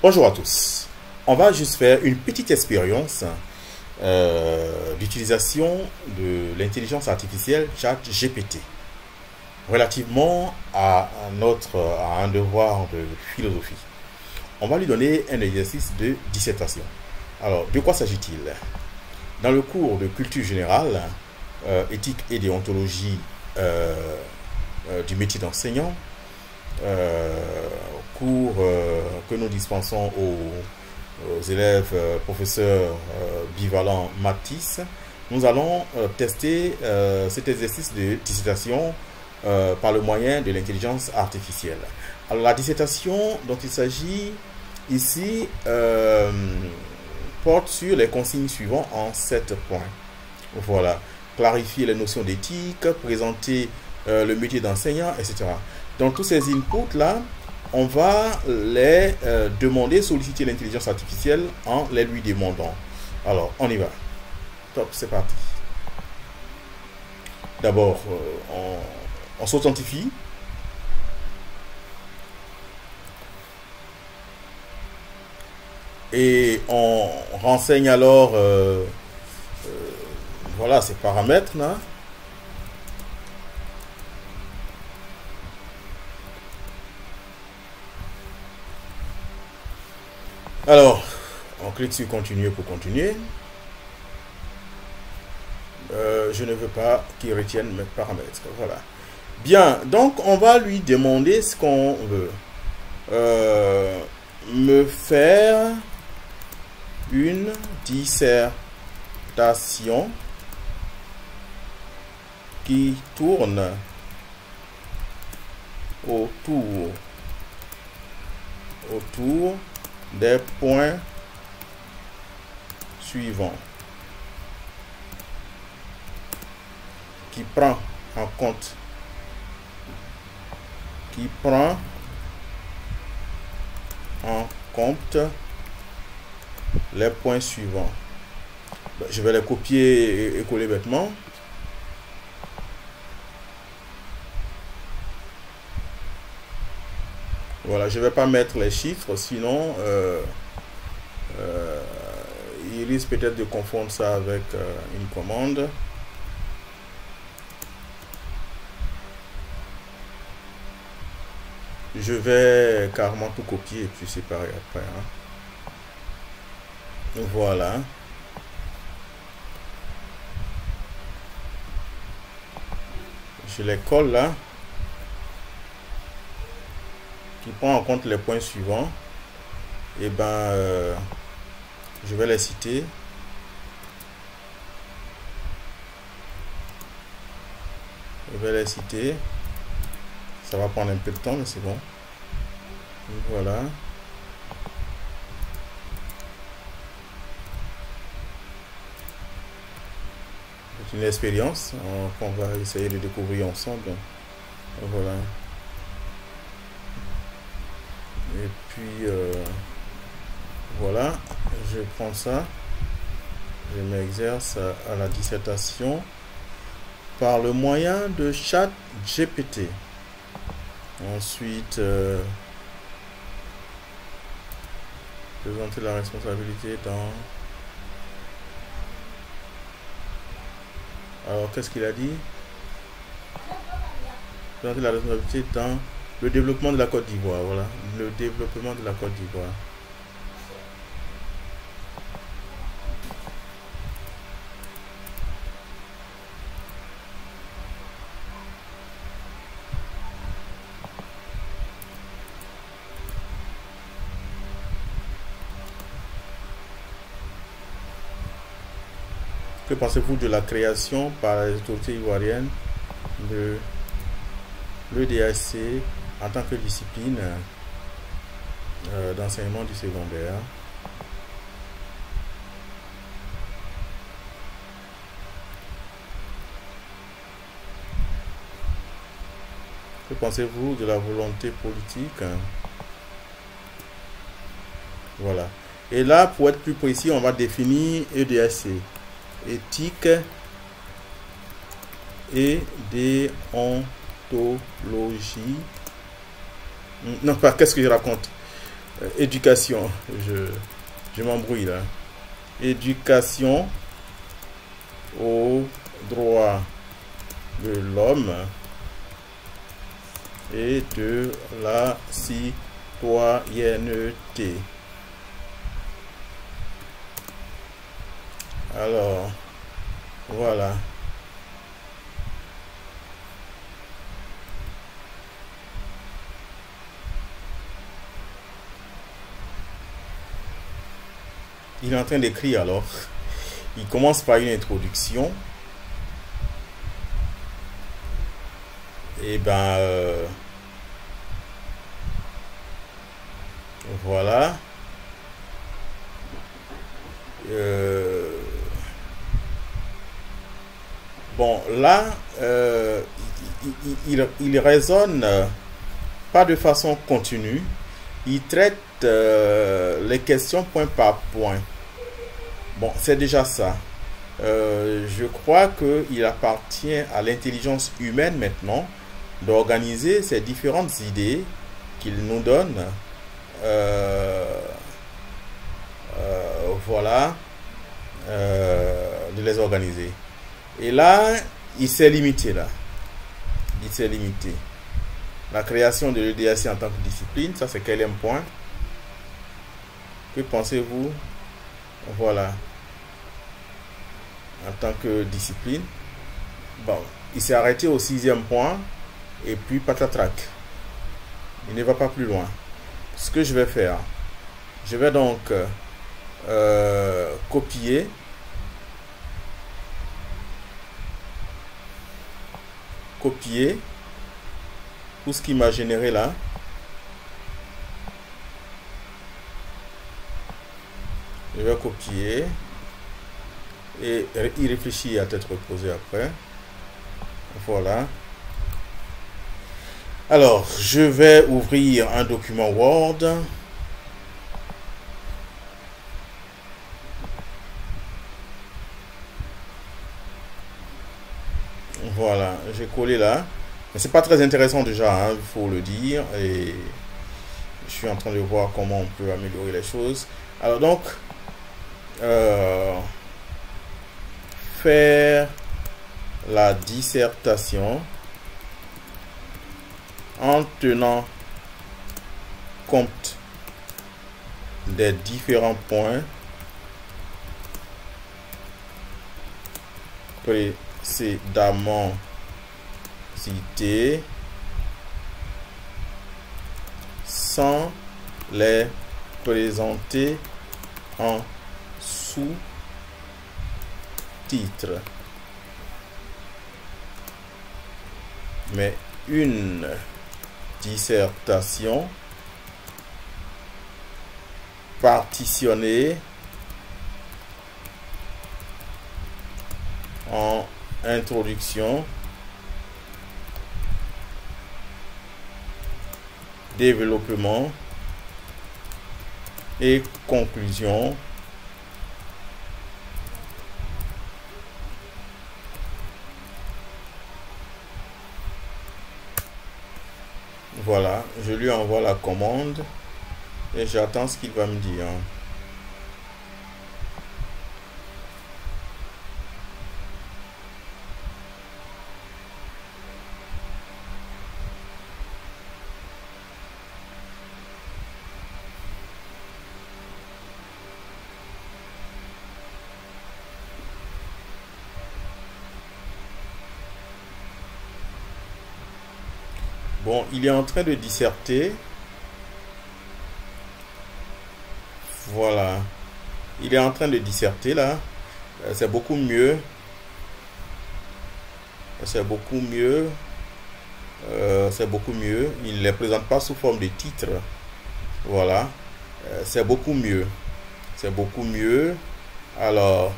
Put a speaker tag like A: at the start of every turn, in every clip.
A: Bonjour à tous. On va juste faire une petite expérience d'utilisation de l'intelligence artificielle ChatGPT relativement à un devoir de philosophie. On va lui donner un exercice de dissertation. Alors, de quoi s'agit-il? Dans le cours de culture générale, éthique et déontologie du métier d'enseignant, cours que nous dispensons aux élèves professeurs bivalents Matisse, nous allons tester cet exercice de dissertation par le moyen de l'intelligence artificielle. Alors la dissertation dont il s'agit ici porte sur les consignes suivantes en 7 points. Voilà, clarifier les notions d'éthique, présenter le métier d'enseignant, etc. Donc tous ces inputs là, on va les demander, solliciter l'intelligence artificielle en les lui demandant. Alors on y va. Top, c'est parti. D'abord, on s'authentifie. Et on renseigne alors voilà ces paramètres là. Alors, on clique sur continuer pour continuer. Je ne veux pas qu'il retienne mes paramètres. Voilà. Bien, donc on va lui demander ce qu'on veut. Me faire une dissertation qui tourne autour des points suivants, qui prend en compte les points suivants. Je vais les copier et coller bêtement. Voilà, je ne vais pas mettre les chiffres, sinon il risque peut-être de confondre ça avec une commande. Je vais carrément tout copier et puis séparer après. Hein. Voilà. Je les colle là. Qui prend en compte les points suivants. Et ben, je vais les citer. Ça va prendre un peu de temps, mais c'est bon. Voilà. C'est une expérience qu'on va essayer de découvrir ensemble. Voilà. Et puis, voilà. Je prends ça. Je m'exerce à la dissertation par le moyen de ChatGPT. Ensuite, présenter la responsabilité dans... Alors, qu'est-ce qu'il a dit? Présenter la responsabilité dans le développement de la Côte d'Ivoire. Voilà, le développement de la Côte d'Ivoire. Que pensez-vous de la création par les autorités ivoiriennes de l'EDAC en tant que discipline d'enseignement du secondaire? Que pensez-vous de la volonté politique? Voilà. Et là, pour être plus précis, on va définir EDAC. Éthique et déontologie. Non, pas qu'est-ce que je raconte? éducation, je m'embrouille là. Éducation aux droits de l'homme et de la citoyenneté. Alors, voilà. Il est en train d'écrire alors. Il commence par une introduction. Et ben, voilà. Bon, là, il raisonne pas de façon continue. Il traite les questions point par point. Bon, c'est déjà ça. Je crois qu'il appartient à l'intelligence humaine maintenant d'organiser ces différentes idées qu'il nous donne. Voilà. De les organiser. Et là, il s'est limité là. Il s'est limité. La création de l'EDAC en tant que discipline, ça c'est quel point? Que pensez-vous? Voilà. En tant que discipline. Bon, il s'est arrêté au 6e point. Et puis patatrac. Il ne va pas plus loin. Ce que je vais faire, je vais donc copier. Copier tout ce qui m'a généré là. Je vais copier et y réfléchir à tête reposée après. Voilà. Alors, je vais ouvrir un document Word. Voilà, j'ai collé là. Mais c'est pas très intéressant déjà, il faut le dire. Et je suis en train de voir comment on peut améliorer les choses. Alors donc, faire la dissertation en tenant compte des différents points précédemment cités sans les présenter en sous-titres, mais une dissertation partitionnée en introduction, développement et conclusion. Voilà, je lui envoie la commande et j'attends ce qu'il va me dire. Bon, il est en train de disserter. Voilà. Il est en train de disserter là. C'est beaucoup mieux. C'est beaucoup mieux. C'est beaucoup mieux. Il ne les présente pas sous forme de titre. Voilà. C'est beaucoup mieux. C'est beaucoup mieux. Alors,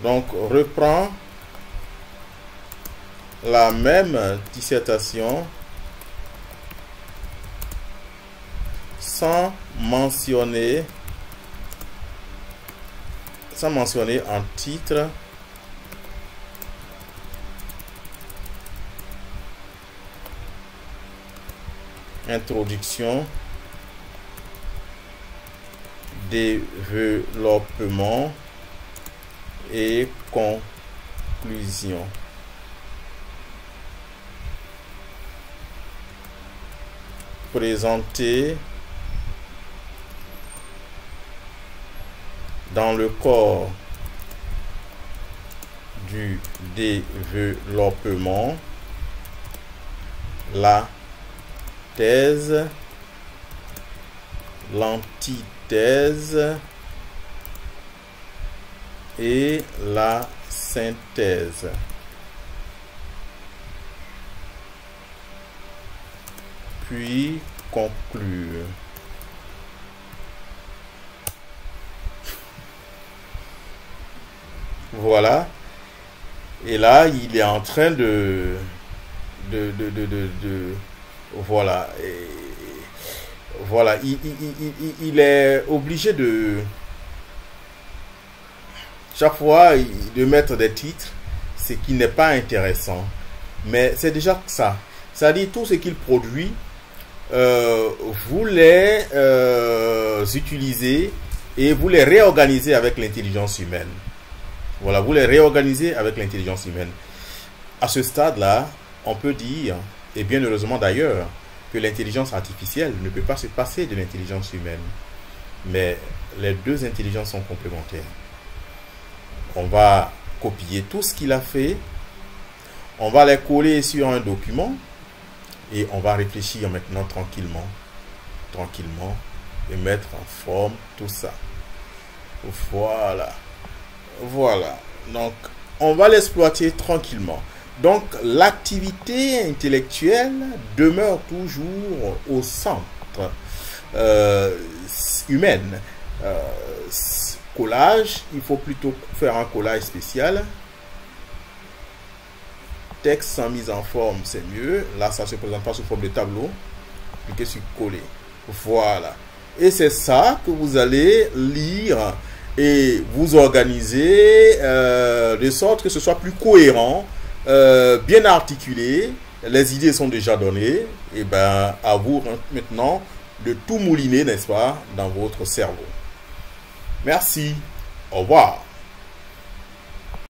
A: donc, reprend la même dissertation sans mentionner en titre introduction développement et conclusion. Présenté dans le corps du développement, la thèse, l'antithèse et la synthèse. Puis conclure. Voilà. Et là, il est en train voilà. Et voilà. Il est obligé de chaque fois de mettre des titres, ce qui n'est pas intéressant. Mais c'est déjà ça. C'est-à-dire tout ce qu'il produit, vous les utilisez et vous les réorganisez avec l'intelligence humaine. Voilà, vous les réorganisez avec l'intelligence humaine. À ce stade-là, on peut dire, et bien heureusement d'ailleurs, que l'intelligence artificielle ne peut pas se passer de l'intelligence humaine. Mais les deux intelligences sont complémentaires. On va copier tout ce qu'il a fait, on va les coller sur un document et on va réfléchir maintenant tranquillement, et mettre en forme tout ça. Voilà. Voilà, donc on va l'exploiter tranquillement. Donc l'activité intellectuelle demeure toujours au centre humaine. Collage, il faut plutôt faire un collage spécial. Texte sans mise en forme, c'est mieux. Là, ça ne se présente pas sous forme de tableau. Cliquez sur coller. Voilà. Et c'est ça que vous allez lire et vous organiser de sorte que ce soit plus cohérent, bien articulé. Les idées sont déjà données. Et bien, à vous maintenant de tout mouliner, n'est-ce pas, dans votre cerveau. Merci. Au revoir.